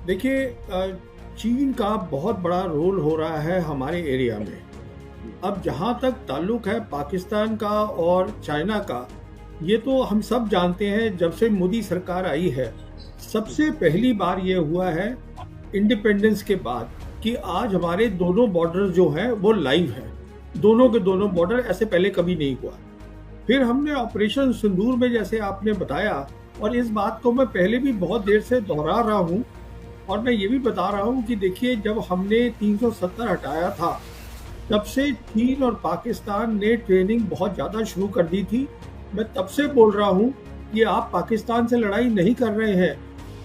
देखिए, चीन का बहुत बड़ा रोल हो रहा है हमारे एरिया में। अब जहाँ तक ताल्लुक है पाकिस्तान का और चाइना का, ये तो हम सब जानते हैं। जब से मोदी सरकार आई है, सबसे पहली बार ये हुआ है इंडिपेंडेंस के बाद कि आज हमारे दोनों बॉर्डर जो हैं वो लाइव हैं। दोनों के दोनों बॉर्डर, ऐसे पहले कभी नहीं हुआ। फिर हमने ऑपरेशन सिंदूर में, जैसे आपने बताया, और इस बात को मैं पहले भी बहुत देर से दोहरा रहा हूँ और मैं ये भी बता रहा हूँ कि देखिए, जब हमने 370 हटाया था, तब से चीन और पाकिस्तान ने ट्रेनिंग बहुत ज़्यादा शुरू कर दी थी। मैं तब से बोल रहा हूँ कि आप पाकिस्तान से लड़ाई नहीं कर रहे हैं,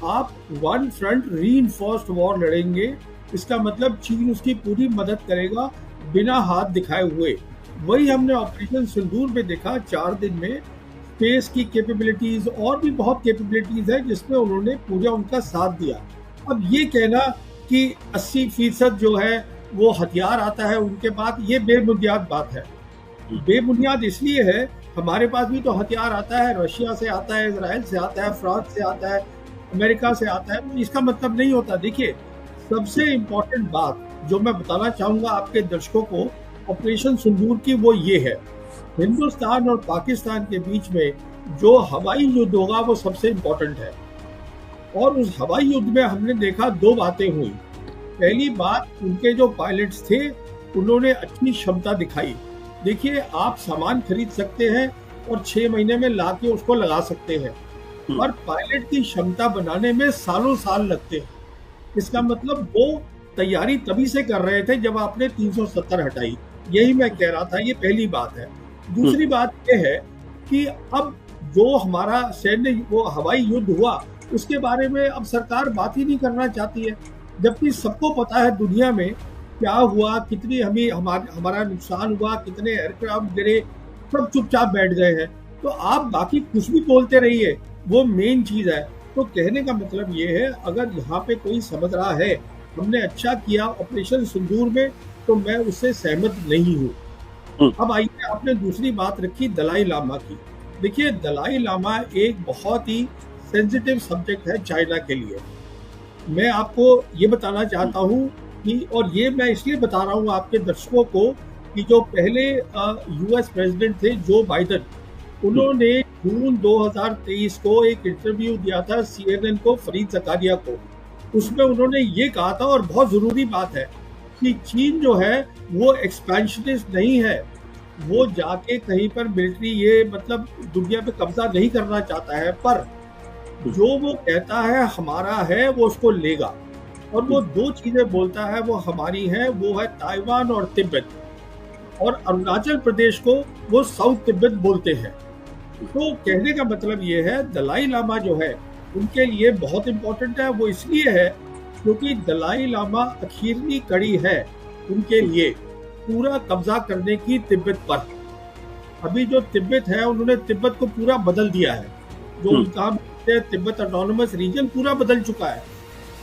आप वन फ्रंट रीइंफोर्स्ड वॉर लड़ेंगे। इसका मतलब चीन उसकी पूरी मदद करेगा बिना हाथ दिखाए हुए। वही हमने ऑपरेशन सिंदूर में देखा। 4 दिन में स्पेस की कैपेबिलिटीज और भी बहुत कैपेबिलिटीज है जिसमें उन्होंने पूरा उनका साथ दिया। अब ये कहना कि 80% जो है वो हथियार आता है उनके बाद, ये बेबुनियाद बात है। बेबुनियाद इसलिए है, हमारे पास भी तो हथियार आता है, रशिया से आता है, इजराइल से आता है, फ्रांस से आता है, अमेरिका से आता है। इसका मतलब नहीं होता। देखिए, सबसे इम्पोर्टेंट बात जो मैं बताना चाहूंगा आपके दर्शकों को ऑपरेशन सिंदूर की, वो ये है, हिंदुस्तान और पाकिस्तान के बीच में जो हवाई युद्ध होगा वो सबसे इम्पोर्टेंट है। और उस हवाई युद्ध में हमने देखा 2 बातें हुई। पहली बात, उनके जो पायलट्स थे उन्होंने अच्छी क्षमता दिखाई। देखिए, आप सामान खरीद सकते हैं और 6 महीने में लाके उसको लगा सकते हैं, और पायलट की क्षमता बनाने में सालों साल लगते हैं। इसका मतलब वो तैयारी तभी से कर रहे थे जब आपने 370 हटाई। यही मैं कह रहा था, ये पहली बात है। दूसरी बात यह है कि अब जो हमारा सैन्य वो हवाई युद्ध हुआ, उसके बारे में अब सरकार बात ही नहीं करना चाहती है, जबकि सबको पता है दुनिया में क्या हुआ, कितनी हमारा नुकसान हुआ, कितने एयरक्राफ्ट गिरे, सब चुपचाप बैठ गए हैं। तो आप बाकी कुछ भी बोलते रहिए, वो मेन चीज है। तो कहने का मतलब ये है, अगर यहाँ पे कोई समझ रहा है हमने अच्छा किया ऑपरेशन सिंदूर में, तो मैं उससे सहमत नहीं हूँ। अब आइए, आपने दूसरी बात रखी दलाई लामा की। देखिए, दलाई लामा एक बहुत ही सेंसिटिव सब्जेक्ट है चाइना के लिए। मैं आपको ये बताना चाहता हूँ कि, और ये मैं इसलिए बता रहा हूँ आपके दर्शकों को, कि जो पहले यूएस प्रेसिडेंट थे जो बाइडेन, उन्होंने जून 2023 को एक इंटरव्यू दिया था CNN को, फरीद ज़कारिया को। उसमें उन्होंने ये कहा था, और बहुत ज़रूरी बात है, कि चीन जो है वो एक्सपेंशनिस्ट नहीं है। वो जाके कहीं पर मिलिट्री, ये मतलब दुनिया पे कब्जा नहीं करना चाहता है, पर जो वो कहता है हमारा है वो उसको लेगा। और वो 2 चीजें बोलता है वो हमारी हैं, वो है ताइवान और तिब्बत, और अरुणाचल प्रदेश को वो साउथ तिब्बत बोलते हैं। तो कहने का मतलब ये है, दलाई लामा जो है उनके लिए बहुत इम्पोर्टेंट है। वो इसलिए है क्योंकि दलाई लामा आखिरी कड़ी है उनके लिए पूरा कब्जा करने की तिब्बत पर। अभी जो तिब्बत है, उन्होंने तिब्बत को पूरा बदल दिया है। जो उनका तिब्बत ऑटोनोमस रीजन पूरा बदल चुका है।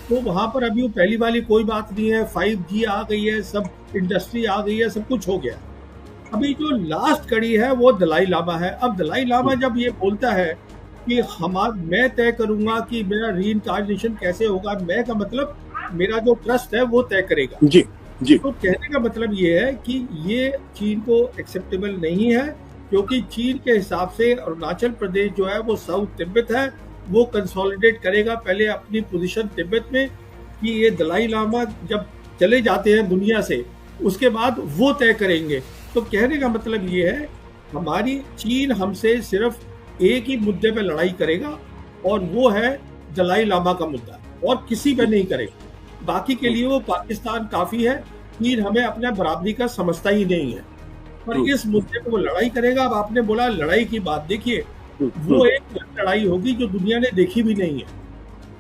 तो वहां पर अभी वो पहली वाली कोई बात नहीं है, 5G आ गई है, सब इंडस्ट्री आ गई है, सब कुछ हो गया। अभी जो लास्ट कड़ी है वो दलाई लामा है। अब दलाई लामा जब ये बोलता है कि मैं तय करूंगा कि मेरा रीइंकार्नेशन कैसे होगा, मैं का मतलब मेरा जो ट्रस्ट है वो तय करेगा। जी जी। तो कहने का मतलब ये है कि ये चीन को एक्सेप्टेबल नहीं है, क्योंकि चीन के हिसाब से अरुणाचल प्रदेश जो है वो साउथ तिब्बत है, वो कंसोलिडेट करेगा पहले अपनी पोजीशन तिब्बत में, कि ये दलाई लामा जब चले जाते हैं दुनिया से, उसके बाद वो तय करेंगे। तो कहने का मतलब ये है, हमारी चीन हमसे सिर्फ एक ही मुद्दे पे लड़ाई करेगा, और वो है दलाई लामा का मुद्दा, और किसी पे नहीं करेगा। बाकी के लिए वो पाकिस्तान काफी है, चीन हमें अपने बराबरी का समझता ही नहीं है, पर इस मुद्दे पे वो लड़ाई करेगा। अब आपने बोला लड़ाई की बात, देखिए वो एक लड़ाई होगी जो दुनिया ने देखी भी नहीं है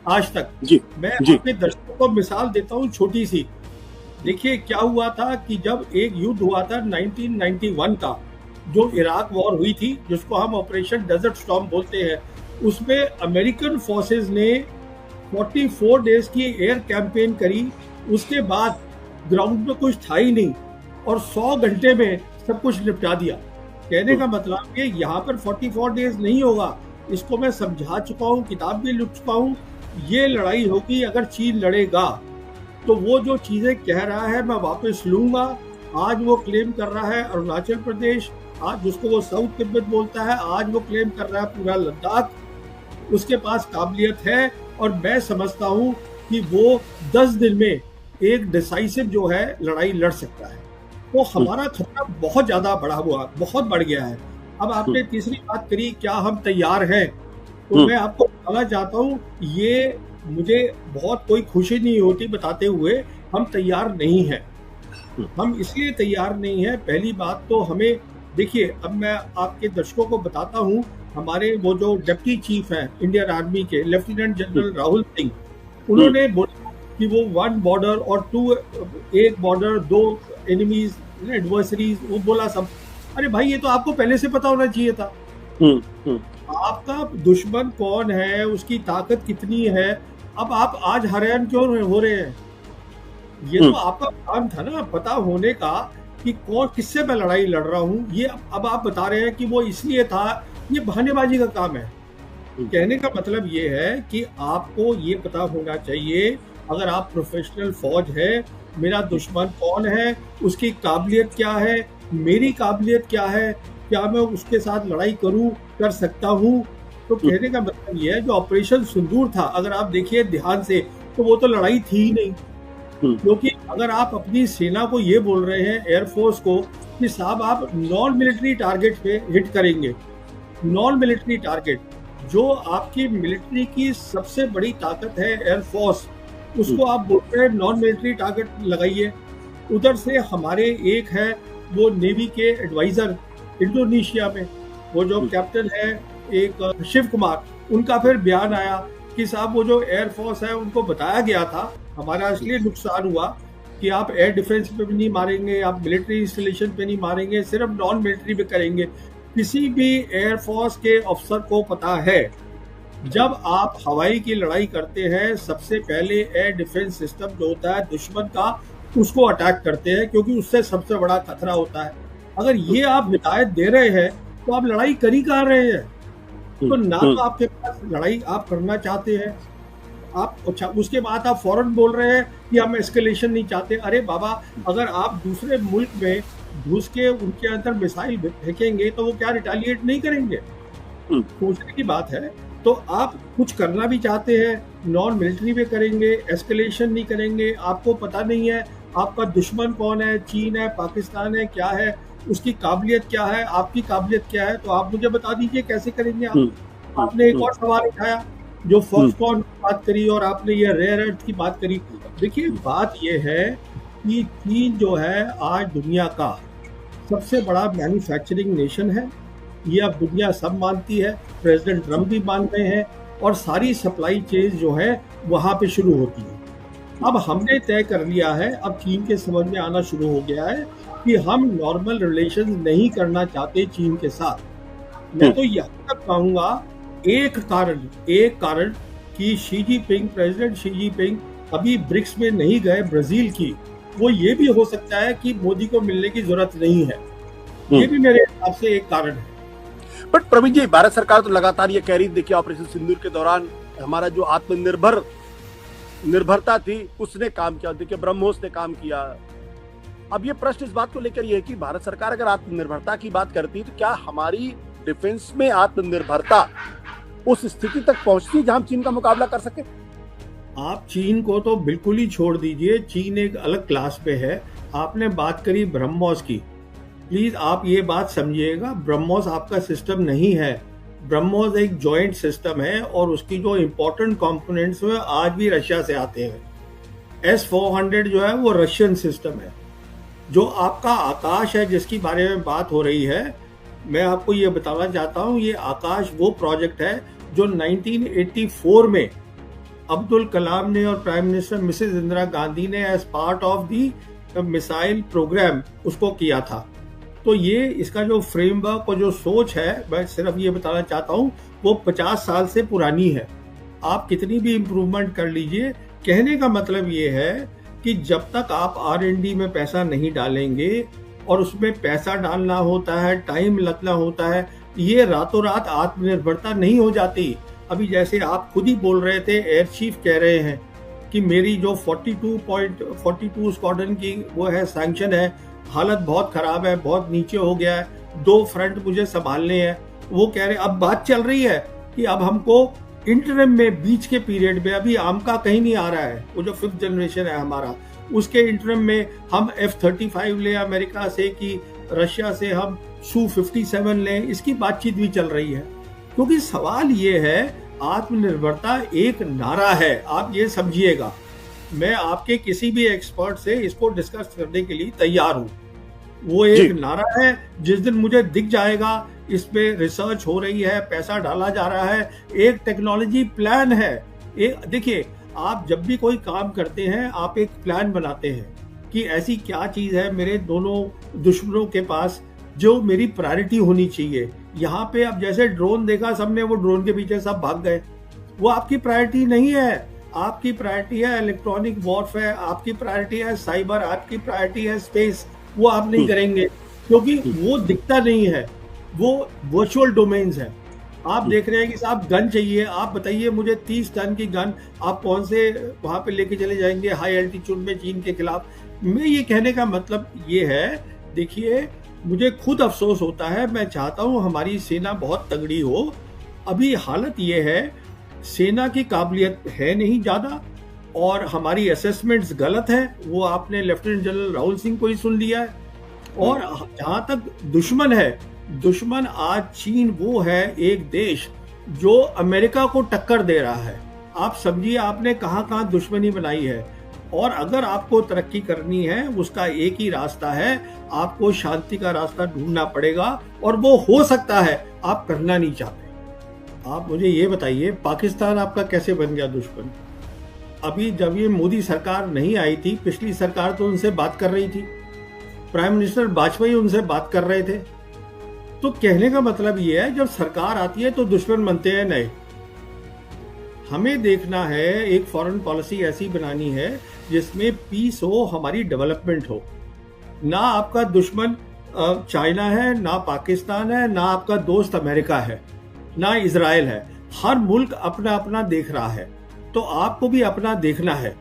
आज तक। मैं अपने दर्शकों को मिसाल देता हूँ छोटी सी। देखिए, क्या हुआ था कि जब एक युद्ध हुआ था 1991 का, जो इराक वॉर हुई थी, जिसको हम ऑपरेशन डेजर्ट स्टॉर्म बोलते हैं, उसमें अमेरिकन फोर्सेस ने 44 डेज की एयर कैंपेन करी। उसके बाद ग्राउंड में कुछ था ही नहीं, और 100 घंटे में सब कुछ निपटा दिया। कहने का मतलब ये यहाँ पर 44 डेज नहीं होगा, इसको मैं समझा चुका हूँ, किताब भी लिख चुका हूँ ये लड़ाई होगी अगर चीन लड़ेगा। तो वो जो चीजें कह रहा है मैं वापस लूंगा, आज वो क्लेम कर रहा है अरुणाचल प्रदेश, आज जिसको वो साउथ तिब्बत बोलता है, आज वो क्लेम कर रहा है पूरा लद्दाख, उसके पास काबिलियत है। और मैं समझता हूँ कि वो 10 दिन में एक डिसाइसिव जो है लड़ाई लड़ सकता है। तो हमारा खतरा बहुत ज्यादा बढ़ा हुआ, बहुत बढ़ गया है। अब आपने तीसरी बात करी, क्या हम तैयार हैं? तो मैं आपको बताना चाहता हूँ, ये मुझे बहुत कोई खुशी नहीं होती बताते हुए हम तैयार नहीं हैं। हम इसलिए तैयार नहीं हैं, पहली बात तो हमें देखिए, अब मैं आपके दर्शकों को बताता हूँ, हमारे वो जो डिप्टी चीफ हैं इंडियन आर्मी के, लेफ्टिनेंट जनरल राहुल सिंह, उन्होंने बोला कि वो 1 बॉर्डर और 2, 1 बॉर्डर 2 एनिमीज एडवर्सरीज, वो बोला सब। अरे भाई, ये तो आपको पहले से पता होना चाहिए था। आपका दुश्मन कौन है, उसकी ताकत कितनी है। अब आप आज हैरान क्यों हो रहे हैं? ये तो आपका काम था ना, पता होने का कि कौन किससे मैं लड़ाई लड़ रहा हूँ। ये अब आप बता रहे हैं कि वो इसलिए था, ये बहानेबाजी का काम है। कहने का मतलब ये है कि आपको ये पता होना चाहिए, अगर आप प्रोफेशनल फौज है, मेरा दुश्मन कौन है, उसकी काबिलियत क्या है, मेरी काबिलियत क्या है, क्या मैं उसके साथ लड़ाई कर सकता हूँ। तो कहने का मतलब ये है, जो ऑपरेशन सिंदूर था, अगर आप देखिए ध्यान से, तो वो तो लड़ाई थी ही नहीं। क्योंकि अगर आप अपनी सेना को ये बोल रहे हैं, एयरफोर्स को, कि साहब आप नॉन मिलिट्री टारगेट पे हिट करेंगे, नॉन मिलिट्री टारगेट, जो आपकी मिलिट्री की सबसे बड़ी ताकत है एयरफोर्स, उसको आप बोलते हैं नॉन मिलिट्री टारगेट लगाइए। उधर से हमारे एक है वो नेवी के एडवाइजर इंडोनेशिया में, वो जो कैप्टन है एक शिव कुमार, उनका फिर बयान आया कि साहब वो जो एयरफोर्स है उनको बताया गया था, हमारा इसलिए नुकसान हुआ कि आप एयर डिफेंस पे भी नहीं मारेंगे, आप मिलिट्री इंस्टॉलेशन पे नहीं मारेंगे, सिर्फ नॉन मिलिट्री पे करेंगे। किसी भी एयरफोर्स के अफसर को पता है, जब आप हवाई की लड़ाई करते हैं, सबसे पहले एयर डिफेंस सिस्टम जो होता है दुश्मन का, उसको अटैक करते हैं, क्योंकि उससे सबसे बड़ा खतरा होता है। अगर ये आप हिदायत दे रहे हैं तो आप लड़ाई कर ही कहाँ रहे हैं? तो ना तो आपके पास लड़ाई आप करना चाहते हैं आप, अच्छा उसके बाद आप फौरन बोल रहे हैं कि हम एस्केलेशन नहीं चाहते। अरे बाबा, अगर आप दूसरे मुल्क में घुस के उनके अंदर मिसाइल फेंकेंगे तो वो क्या रिटेलिएट नहीं करेंगे? सोचने की बात है। तो आप कुछ करना भी चाहते हैं, नॉन मिलिट्री में करेंगे, एस्केलेशन नहीं करेंगे। आपको पता नहीं है आपका दुश्मन कौन है, चीन है, पाकिस्तान है, क्या है, उसकी काबिलियत क्या है, आपकी काबिलियत क्या है, तो आप मुझे बता दीजिए कैसे करेंगे आप। आपने एक और सवाल उठाया, जो फॉक्सकॉन की बात करी, और आपने ये रेयर अर्थ की बात करी। देखिए, बात ये है कि चीन जो है आज दुनिया का सबसे बड़ा मैन्युफैक्चरिंग नेशन है, ये अब दुनिया सब मानती है, प्रेसिडेंट ट्रम्प भी मान रहे हैं, और सारी सप्लाई चेन जो है वहाँ पे शुरू होती है। अब हमने तय कर लिया है, अब चीन के समझ में आना शुरू हो गया है कि हम नॉर्मल रिलेशन नहीं करना चाहते चीन के साथ। मैं तो यहाँ तक कहूँगा, एक कारण कि Xi Jinping, president Xi Jinping अभी ब्रिक्स में नहीं गए ब्राजील की, वो ये भी हो सकता है कि मोदी को मिलने की जरूरत नहीं है। ये भी मेरे हिसाब से एक कारण है। बट प्रवीण जी, भारत सरकार तो लगातार ये कह रही, देखिए ऑपरेशन सिंदूर के दौरान हमारा जो निर्भरता थी उसने काम किया, देखिए ब्रह्मोस ने काम किया। अब ये प्रश्न इस बात को लेकर ये है कि भारत सरकार अगर आत्मनिर्भरता की बात करती है, तो क्या हमारी डिफेंस में आत्मनिर्भरता उस स्थिति तक पहुंचती जहां हम चीन का मुकाबला कर सके? आप चीन को तो बिल्कुल ही छोड़ दीजिए, चीन एक अलग क्लास पे है। आपने बात करी ब्रह्मोस की, प्लीज आप ये बात समझिएगा, ब्रह्मोस आपका सिस्टम नहीं है। ब्रह्मोस एक जॉइंट सिस्टम है, और उसकी जो इम्पोर्टेंट कंपोनेंट्स हैं आज भी रशिया से आते हैं। S-400 जो है वो रशियन सिस्टम है। जो आपका आकाश है जिसकी बारे में बात हो रही है, मैं आपको ये बताना चाहता हूँ, ये आकाश वो प्रोजेक्ट है जो 1984 में अब्दुल कलाम ने और prime minister Mrs Indira Gandhi ने as part of the missile programme उसको किया था। तो ये इसका जो फ्रेमवर्क और जो सोच है, मैं सिर्फ ये बताना चाहता हूँ, वो 50 साल से पुरानी है। आप कितनी भी इम्प्रूवमेंट कर लीजिए, कहने का मतलब ये है कि जब तक आप R&D में पैसा नहीं डालेंगे, और उसमें पैसा डालना होता है, टाइम लगना होता है, ये रातों रात आत्मनिर्भरता नहीं हो जाती। अभी जैसे आप खुद ही बोल रहे थे, एयर चीफ कह रहे हैं कि मेरी जो 42 स्क्वाड्रन की वो है सैंक्शन है, हालत बहुत खराब है, बहुत नीचे हो गया है, 2 फ्रंट मुझे संभालने हैं। वो कह रहे, अब बात चल रही है कि अब हमको इंटरम में, बीच के पीरियड में, अभी आमका कहीं नहीं आ रहा है, वो जो 5th जनरेशन है हमारा, उसके इंटरम में हम F-35 ले अमेरिका से कि रशिया से हम Su-57 लें, इसकी बातचीत भी चल रही है। क्योंकि सवाल ये है, आत्मनिर्भरता एक नारा है, आप ये समझिएगा। मैं आपके किसी भी एक्सपर्ट से इसको डिस्कस करने के लिए तैयार हूँ। वो एक नारा है, जिस दिन मुझे दिख जाएगा इस पे रिसर्च हो रही है, पैसा डाला जा रहा है, एक टेक्नोलॉजी प्लान है। देखिए, आप जब भी कोई काम करते हैं आप एक प्लान बनाते हैं कि ऐसी क्या चीज है मेरे दोनों दुश्मनों के पास जो मेरी प्रायोरिटी होनी चाहिए। यहाँ पे अब जैसे ड्रोन देखा सबने, वो ड्रोन के पीछे सब भाग गए, वो आपकी प्रायोरिटी नहीं है। आपकी प्रायोरिटी है इलेक्ट्रॉनिक वॉरफेयर, आपकी प्रायोरिटी है साइबर, आपकी प्रायोरिटी है स्पेस। वो आप नहीं करेंगे क्योंकि वो दिखता नहीं है, वो वर्चुअल डोमेन्स है। आप देख रहे हैं कि साहब गन चाहिए, आप बताइए मुझे 30 टन की गन आप कौन से वहां पे लेके चले जाएंगे हाई एल्टीट्यूड में चीन के खिलाफ। मैं ये कहने का मतलब ये है, देखिए मुझे खुद अफसोस होता है, मैं चाहता हूं हमारी सेना बहुत तगड़ी हो। अभी हालत ये है, सेना की काबिलियत है नहीं ज्यादा और हमारी असेसमेंट्स गलत है। वो आपने लेफ्टिनेंट जनरल राहुल सिंह को ही सुन लिया है। और जहां तक दुश्मन है, दुश्मन आज चीन वो है एक देश जो अमेरिका को टक्कर दे रहा है। आप समझिए आपने कहां कहां दुश्मनी बनाई है। और अगर आपको तरक्की करनी है, उसका एक ही रास्ता है, आपको शांति का रास्ता ढूंढना पड़ेगा और वो हो सकता है आप करना नहीं चाहते। आप मुझे ये बताइए, पाकिस्तान आपका कैसे बन गया दुश्मन? अभी जब ये मोदी सरकार नहीं आई थी, पिछली सरकार तो उनसे बात कर रही थी, प्राइम मिनिस्टर वाजपेयी उनसे बात कर रहे थे। तो कहने का मतलब ये है, जब सरकार आती है तो दुश्मन बनते हैं नए। हमें देखना है, एक फॉरेन पॉलिसी ऐसी बनानी है जिसमें पीस हो, हमारी डेवलपमेंट हो। ना आपका दुश्मन चाइना है, ना पाकिस्तान है, ना आपका दोस्त अमेरिका है, ना इजराइल है। हर मुल्क अपना अपना देख रहा है, तो आपको भी अपना देखना है।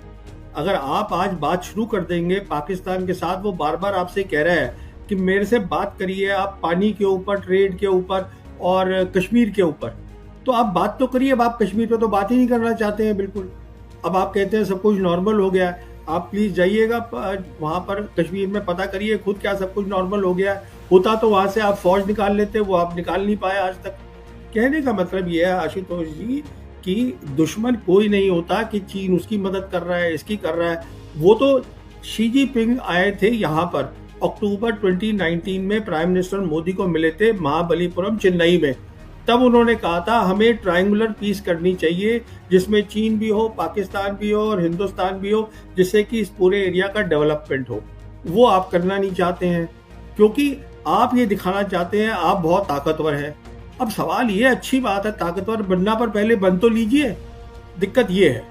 अगर आप आज बात शुरू कर देंगे पाकिस्तान के साथ, वो बार बार आपसे कह रहा है कि मेरे से बात करिए आप पानी के ऊपर, ट्रेड के ऊपर और कश्मीर के ऊपर, तो आप बात तो करिए। अब आप कश्मीर पे तो बात ही नहीं करना चाहते हैं बिल्कुल। अब आप कहते हैं सब कुछ नॉर्मल हो गया है। आप प्लीज जाइएगा वहां पर कश्मीर में, पता करिए खुद क्या सब कुछ नॉर्मल हो गया है। होता तो वहां से आप फौज निकाल लेते, वो आप निकाल नहीं पाए आज तक। कहने का मतलब ये है आशुतोष जी कि दुश्मन कोई नहीं होता कि चीन उसकी मदद कर रहा है, इसकी कर रहा है। वो तो शी जिनपिंग आए थे यहाँ पर अक्टूबर 2019 में, प्राइम मिनिस्टर मोदी को मिले थे महाबलीपुरम चेन्नई में। तब उन्होंने कहा था हमें ट्रायंगुलर पीस करनी चाहिए जिसमें चीन भी हो, पाकिस्तान भी हो और हिंदुस्तान भी हो, जिससे कि इस पूरे एरिया का डेवलपमेंट हो। वो आप करना नहीं चाहते हैं क्योंकि आप ये दिखाना चाहते हैं आप बहुत ताकतवर हैं। अब सवाल ये, अच्छी बात है ताकतवर बनना, पर पहले बन तो लीजिए। दिक्कत ये है,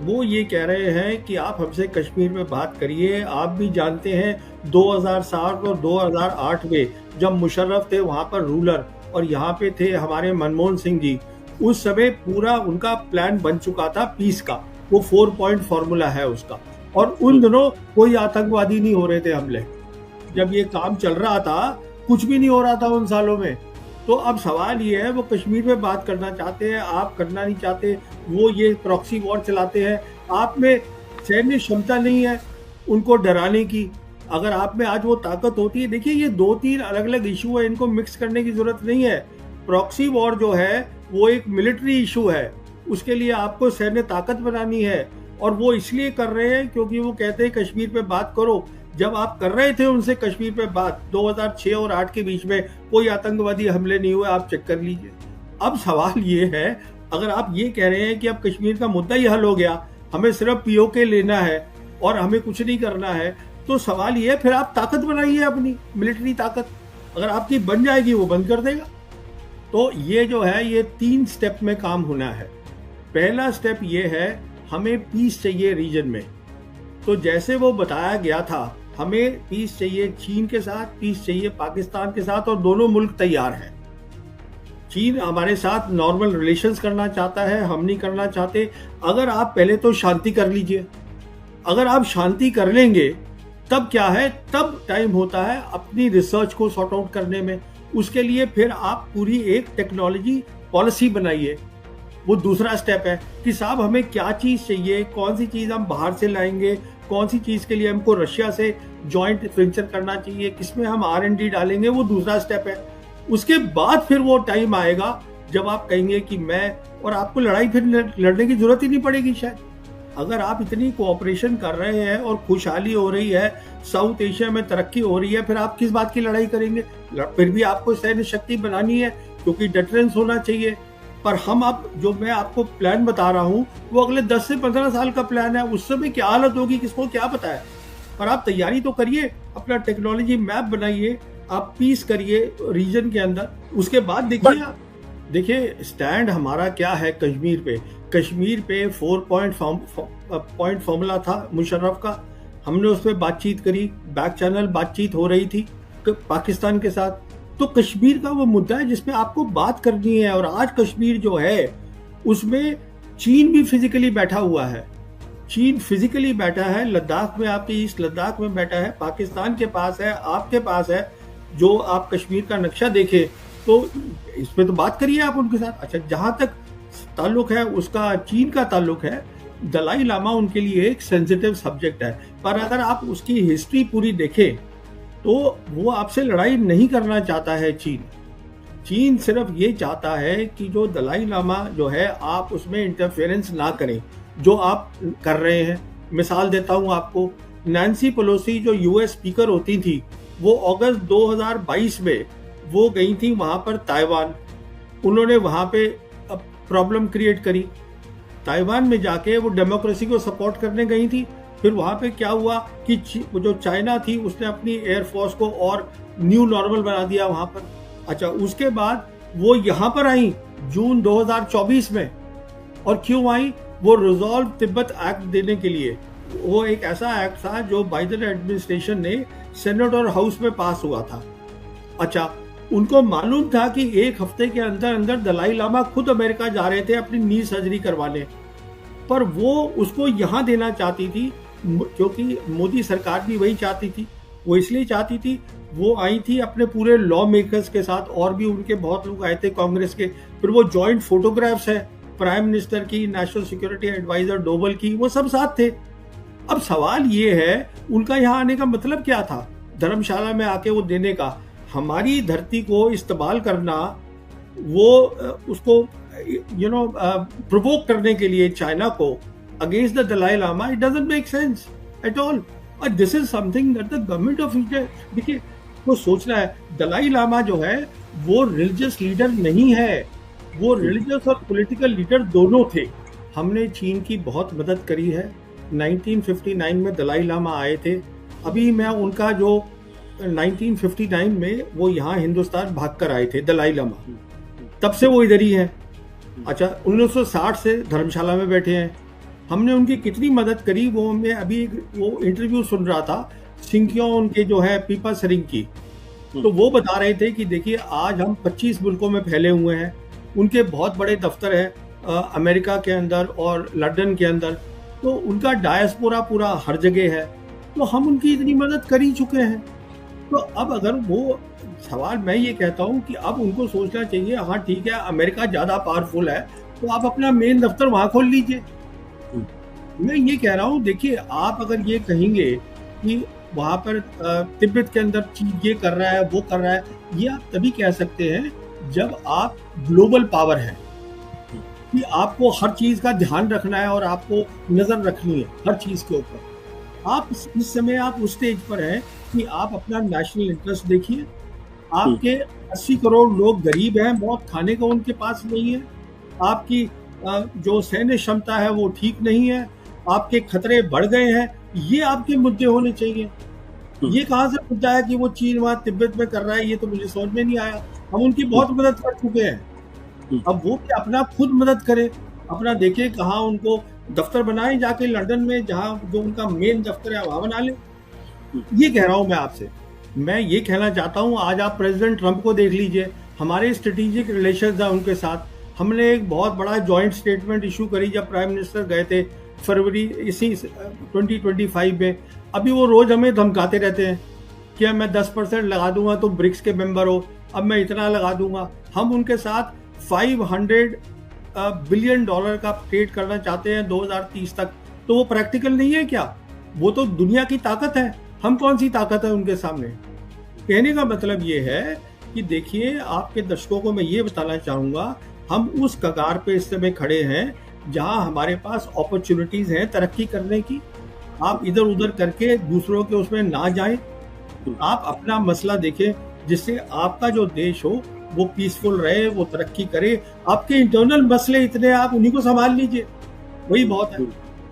वो ये कह रहे हैं कि आप हमसे कश्मीर में बात करिए। आप भी जानते हैं 2007 और 2008 में जब मुशर्रफ थे वहां पर रूलर और यहाँ पे थे हमारे मनमोहन सिंह जी, उस समय पूरा उनका प्लान बन चुका था पीस का। वो 4 पॉइंट फॉर्मूला है उसका। और उन दिनों कोई आतंकवादी नहीं हो रहे थे हमले। जब ये काम चल रहा था कुछ भी नहीं हो रहा था उन सालों में। तो अब सवाल ये है, वो कश्मीर में बात करना चाहते हैं, आप करना नहीं चाहते। वो ये प्रॉक्सी वॉर चलाते हैं। आप में सैन्य क्षमता नहीं है उनको डराने की। अगर आप में आज वो ताकत होती है, देखिए ये 2-3 अलग अलग इशू है, इनको मिक्स करने की जरूरत नहीं है। प्रॉक्सी वॉर जो है वो एक मिलिट्री इशू है, उसके लिए आपको सैन्य ताकत बनानी है। और वो इसलिए कर रहे हैं क्योंकि वो कहते हैं कश्मीर पे बात करो। जब आप कर रहे थे उनसे कश्मीर पे बात 2006 और 8 के बीच में, कोई आतंकवादी हमले नहीं हुए, आप चेक कर लीजिए। अब सवाल ये है, अगर आप ये कह रहे हैं कि अब कश्मीर का मुद्दा ही हल हो गया, हमें सिर्फ पीओके लेना है और हमें कुछ नहीं करना है, तो सवाल ये है फिर आप ताकत बनाइए अपनी मिलिट्री ताकत। अगर आपकी बन जाएगी वो बंद कर देगा। तो ये जो है ये 3 स्टेप में काम होना है। पहला स्टेप ये है, हमें पीस चाहिए रीजन में। तो जैसे वो बताया गया था, हमें पीस चाहिए चीन के साथ, पीस चाहिए पाकिस्तान के साथ, और दोनों मुल्क तैयार हैं। चीन हमारे साथ नॉर्मल रिलेशंस करना चाहता है, हम नहीं करना चाहते। अगर आप पहले तो शांति कर लीजिए, अगर आप शांति कर लेंगे तब क्या है, तब टाइम होता है अपनी रिसर्च को सॉर्ट आउट करने में। उसके लिए फिर आप पूरी एक टेक्नोलॉजी पॉलिसी बनाइए। वो दूसरा स्टेप है कि साहब हमें क्या चीज़ चाहिए, कौन सी चीज़ हम बाहर से लाएंगे, कौन सी चीज़ के लिए हमको रशिया से जॉइंट वेंचर करना चाहिए, किसमें हम R&D डालेंगे, वो दूसरा स्टेप है। उसके बाद फिर वो टाइम आएगा जब आप कहेंगे कि मैं, और आपको लड़ाई फिर लड़ने की जरूरत ही नहीं पड़ेगी शायद। अगर आप इतनी कोऑपरेशन कर रहे हैं और खुशहाली हो रही है, साउथ एशिया में तरक्की हो रही है, फिर आप किस बात की लड़ाई करेंगे? फिर भी आपको सैन्य शक्ति बनानी है क्योंकि डिफरेंस होना चाहिए। पर हम अब जो मैं आपको प्लान बता रहा हूँ वो अगले 10 से 15 साल का प्लान है। उस समय क्या हालत होगी किसको क्या पता है। पर आप तैयारी तो करिए, अपना टेक्नोलॉजी मैप बनाइए, आप पीस करिए रीजन के अंदर। उसके बाद देखिए स्टैंड हमारा क्या है कश्मीर पे। कश्मीर पे 4 पॉइंट फॉर्मूला था मुशर्रफ का, हमने उस पर बातचीत करी, बैक चैनल बातचीत हो रही थी पाकिस्तान के साथ। तो कश्मीर का वो मुद्दा है जिसमें आपको बात करनी है। और आज कश्मीर जो है उसमें चीन भी फिजिकली बैठा हुआ है, चीन फिजिकली बैठा है लद्दाख में, आपके ईस्ट लद्दाख में बैठा है, पाकिस्तान के पास है, आपके पास है। जो आप कश्मीर का नक्शा देखें तो इस पे तो बात करिए आप उनके साथ। अच्छा, जहां तक ताल्लुक है उसका चीन का ताल्लुक है, दलाई लामा उनके लिए एक सेंसिटिव सब्जेक्ट है। पर अगर आप उसकी हिस्ट्री पूरी देखें तो वो आपसे लड़ाई नहीं करना चाहता है। चीन सिर्फ ये चाहता है कि जो दलाई लामा जो है आप उसमें इंटरफेरेंस ना करें, जो आप कर रहे हैं। मिसाल देता हूं आपको, नैन्सी पेलोसी जो यूएस स्पीकर होती थी, वो अगस्त 2022 में वो गई थी वहां पर ताइवान। उन्होंने वहां पे प्रॉब्लम क्रिएट करी। ताइवान में जाके वो डेमोक्रेसी को सपोर्ट करने गई थी। फिर वहां पे क्या हुआ कि जो चाइना थी उसने अपनी एयरफोर्स को और न्यू नॉर्मल बना दिया वहां पर। अच्छा, उसके बाद वो यहाँ पर आई जून 2024 में। और क्यों आई? वो रिजॉल्व तिब्बत एक्ट देने के लिए। वो एक ऐसा एक्ट था जो बाइडेन एडमिनिस्ट्रेशन ने सेनेट और हाउस में पास हुआ था। अच्छा, उनको मालूम था कि एक हफ्ते के अंदर अंदर दलाई लामा खुद अमेरिका जा रहे थे अपनी नी सर्जरी करवाने, पर वो उसको यहाँ देना चाहती थी क्योंकि मोदी सरकार भी वही चाहती थी। वो इसलिए चाहती थी, वो आई थी अपने पूरे लॉ मेकर्स के साथ, और भी उनके बहुत लोग आए थे कांग्रेस के। फिर वो जॉइंट फोटोग्राफ्स है प्राइम मिनिस्टर की, नेशनल सिक्योरिटी एडवाइजर डोवल की, वो सब साथ थे। अब सवाल ये है उनका यहाँ आने का मतलब क्या था, धर्मशाला में आके वो देने का। हमारी धरती को इस्तेमाल करना, वो उसको प्रोवोक करने के लिए चाइना को against the Dalai Lama, it doesn't make sense at all. और this is something that the government of India, देखिए वो सोचना है, दलाई लामा जो है वो रिलीजियस लीडर नहीं है, वो रिलीजियस और पॉलिटिकल लीडर दोनों थे। हमने चीन की बहुत मदद करी है। 1959 में दलाई लामा आए थे। अभी मैं उनका जो 1959 में वो यहाँ हिंदुस्तान भागकर आए थे दलाई लामा, तब से वो इधर ही हैं। अच्छा, 1960 से धर्मशाला में बैठे हैं। हमने उनकी कितनी मदद करी, वो मैं अभी वो इंटरव्यू सुन रहा था सिंकियों उनके जो है पीपा सरिंग की, तो वो बता रहे थे कि देखिए आज हम 25 मुल्कों में फैले हुए हैं। उनके बहुत बड़े दफ्तर हैं अमेरिका के अंदर और लंदन के अंदर, तो उनका डायस्पोरा पूरा हर जगह है। तो हम उनकी इतनी मदद कर ही चुके हैं। तो अब अगर वो सवाल, मैं ये कहता हूँ कि अब उनको सोचना चाहिए, हाँ ठीक है अमेरिका ज़्यादा पावरफुल है तो आप अपना मेन दफ्तर वहाँ खोल लीजिए। मैं ये कह रहा हूँ, देखिए आप अगर ये कहेंगे कि वहाँ पर तिब्बत के अंदर चीज ये कर रहा है वो कर रहा है, ये आप तभी कह सकते हैं जब आप ग्लोबल पावर है, कि आपको हर चीज का ध्यान रखना है और आपको नजर रखनी है हर चीज के ऊपर। आप इस समय आप उस स्टेज पर हैं कि आप अपना नेशनल इंटरेस्ट देखिए। आपके 80 करोड़ लोग गरीब हैं, बहुत खाने को उनके पास नहीं है। आपकी जो सैन्य क्षमता है वो ठीक नहीं है, आपके खतरे बढ़ गए हैं। ये आपके मुद्दे होने चाहिए। ये कहाँ से मुद्दा है कि वो चीन वहां तिब्बत में कर रहा है, ये तो मुझे समझ में नहीं आया। हम उनकी बहुत मदद कर चुके हैं, अब वो भी अपना खुद मदद करे, अपना देखे कहाँ उनको दफ्तर बनाए, जाके लंदन में जहाँ जो उनका मेन दफ्तर है वहां बना ले। ये कह रहा हूं मैं आपसे। मैं ये कहना चाहता हूं, आज आप प्रेसिडेंट ट्रंप को देख लीजिए, हमारे स्ट्रेटेजिक रिलेशन है उनके साथ। हमने एक बहुत बड़ा जॉइंट स्टेटमेंट इशू करी जब प्राइम मिनिस्टर गए थे फरवरी इसी 2025 में। अभी वो रोज हमें धमकाते रहते हैं कि मैं 10% लगा दूंगा, तुम ब्रिक्स के मेंबर हो, अब मैं इतना लगा दूंगा। हम उनके साथ 500 बिलियन डॉलर का ट्रेड करना चाहते हैं 2030 तक। तो वो प्रैक्टिकल नहीं है क्या? वो तो दुनिया की ताकत है, हम कौन सी ताकत है उनके सामने? कहने का मतलब ये है कि देखिए, आपके दर्शकों को मैं ये बताना चाहूंगा, हम उस कगार पे इस समय खड़े हैं जहां हमारे पास अपॉर्चुनिटीज हैं तरक्की करने की। आप इधर उधर करके दूसरों के उसमें ना जाएं, आप अपना मसला देखें जिससे आपका जो देश हो वो पीसफुल रहे, वो तरक्की करे। आपके इंटरनल मसले इतने, आप उन्हीं को संभाल लीजिए, वही बहुत है।